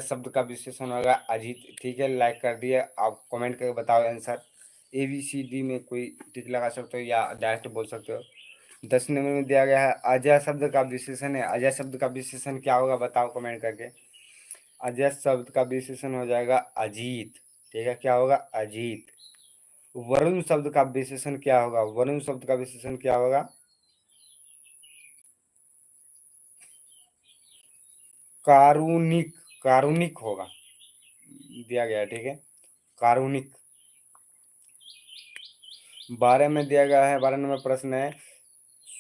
शब्द का विशेषण होगा अजीत। ठीक है, लाइक कर दिए। आप कमेंट करके बताओ आंसर। ABCD में कोई टिक लगा सकते हो या डायरेक्ट बोल सकते हो। 10 नंबर में दिया गया है अजय शब्द का विशेषण है। अजय शब्द का विशेषण क्या होगा बताओ कमेंट करके। अजय शब्द का विशेषण हो जाएगा अजीत। ठीक है, क्या होगा? अजीत। वरुण शब्द का विशेषण क्या होगा? वरुण शब्द का विशेषण क्या होगा? कारुणिक। कारुणिक होगा, दिया गया है। ठीक है, कारुणिक। 12 में दिया गया है, 12 नंबर प्रश्न है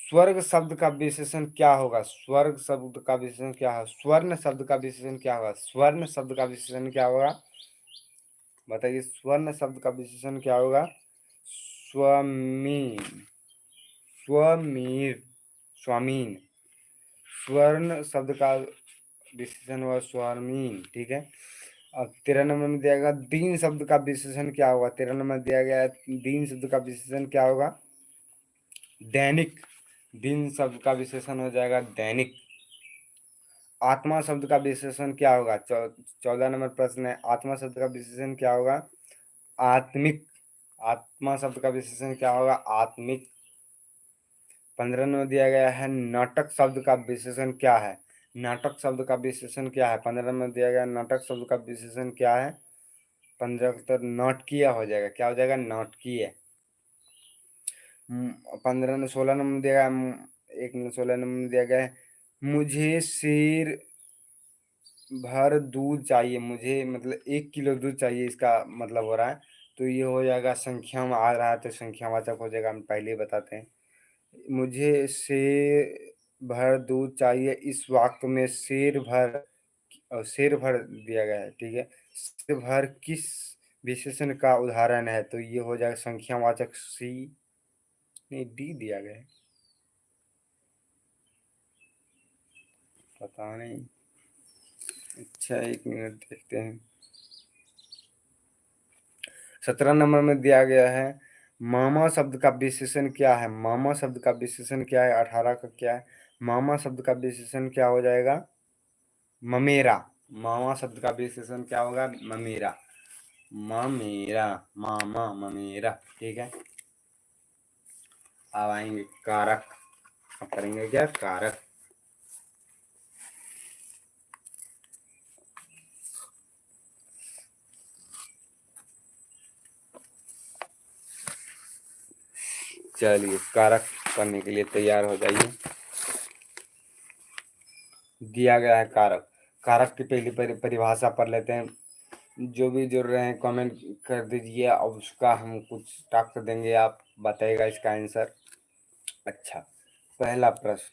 स्वर्ग शब्द का विशेषण क्या होगा? स्वर्ग शब्द का विशेषण क्या है? स्वर्ण शब्द का विशेषण क्या होगा? स्वर्ण शब्द का विशेषण क्या होगा? बताइए, स्वर्ण शब्द का विशेषण क्या होगा? स्वामीन। स्वमीर। स्वामीन। स्वर्ण शब्द का विशेषण हुआ स्वामीन। ठीक है, अब 13 नंबर में दिया गया दीन शब्द का विशेषण क्या होगा? 13 नंबर में दिया गया है दीन शब्द का विशेषण क्या होगा? दैनिक। दिन शब्द का विशेषण हो जाएगा दैनिक। आत्मा शब्द का विशेषण क्या होगा? 14 नंबर प्रश्न है, आत्मा शब्द का विशेषण क्या होगा? आत्मिक। आत्मा शब्द का विशेषण क्या होगा? आत्मिक। 15 में दिया गया है नाटक शब्द का विशेषण क्या है? नाटक शब्द का विशेषण क्या है? 15 में दिया गया नाटक शब्द का विशेषण क्या है? 15 तो नाटकीय हो जाएगा। क्या हो जाएगा? नाटकीय। 15 में 16 नंबर दिया गया एक 16 नंबर दिया गया है मुझे शेर भर दूध चाहिए। मुझे मतलब 1 किलो दूध चाहिए, इसका मतलब हो रहा है। तो ये हो जाएगा संख्या में आ रहा है तो संख्यावाचक हो जाएगा। हम पहले ही बताते हैं। मुझे शेर भर दूध चाहिए, इस वाक्य में शेर भर और शेर भर दिया गया है। ठीक है, शेर भर किस विशेषण का उदाहरण है? तो ये हो जाएगा संख्यावाचक सी। नहीं, डी दिया गया है, पता नहीं। अच्छा, 1 मिनट देखते हैं। 17 नंबर में दिया गया है मामा शब्द का विशेषण क्या है? मामा शब्द का विशेषण क्या है? 18 का क्या है? मामा शब्द का विशेषण क्या हो जाएगा? ममेरा। मामा शब्द का विशेषण क्या होगा? ममेरा। ममेरा। मामा ममेरा। ठीक है, अब आएंगे कारक। अब करेंगे क्या? कारक। चलिए, कारक करने के लिए तैयार हो जाइए। दिया गया है कारक। कारक की पहली परिभाषा पढ़ लेते हैं। जो भी जुड़ रहे हैं कमेंट कर दीजिए और उसका हम कुछ टास्क देंगे, आप बताइएगा इसका आंसर। अच्छा, पहला प्रश्न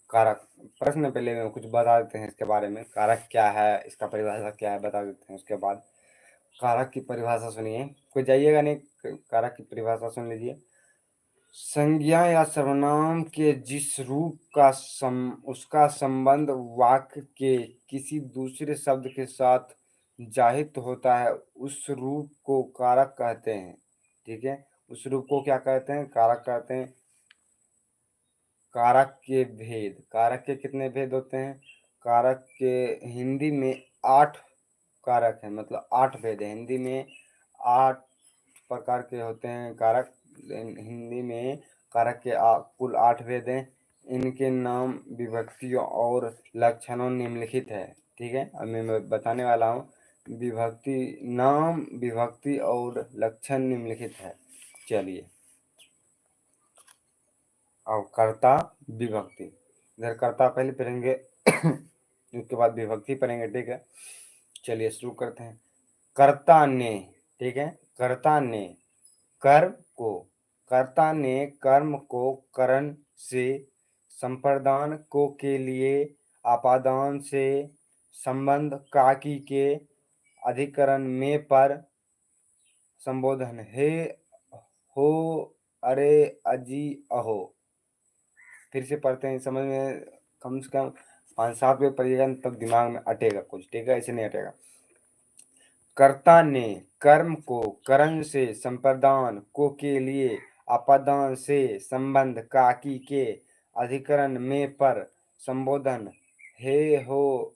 कारक। प्रश्न पहले में कुछ बता देते हैं इसके बारे में। कारक क्या है, इसका परिभाषा क्या है, बता देते हैं। उसके बाद कारक की परिभाषा सुनिए, कोई जाइएगा नहीं, कारक की परिभाषा सुन लीजिए। संज्ञा या सर्वनाम के जिस रूप का उसका संबंध वाक्य के किसी दूसरे शब्द के साथ जाहिर होता है, उस रूप को कारक कहते हैं। ठीक है, उस रूप को क्या कहते हैं? कारक कहते हैं। कारक के भेद। कारक के कितने भेद होते हैं? कारक के हिंदी में 8 कारक है, मतलब 8 भेद है। हिंदी में 8 प्रकार के होते हैं कारक। हिंदी में कारक के कुल 8 भेद हैं। इनके नाम, विभक्तियों और लक्षणों निम्नलिखित है। ठीक है, अब मैं बताने वाला हूँ। विभक्ति, नाम, विभक्ति और लक्षण निम्नलिखित है। चलिए, अब कर्ता विभक्ति। इधर कर्ता पहले पढ़ेंगे उसके बाद विभक्ति पढ़ेंगे। ठीक है, चलिए शुरू करते हैं। कर्ता ने। ठीक है, कर्ता ने कर्म को, कर्ता ने कर्म को करण से, संप्रदान को के लिए, आपादान से, संबंध काकी के, अधिकरण में पर, संबोधन हे, हो, अरे, अजी, अहो। फिर से पढ़ते हैं, समझ में कम से कम 5-7 बार पढ़िएगा तब दिमाग में अटेगा कुछ। ठीक है, ऐसे नहीं अटेगा। कर्ता ने कर्म को करण से, संप्रदान को के लिए, आपादान से, संबंध काकी के, अधिकरण में पर, संबोधन हे, हो,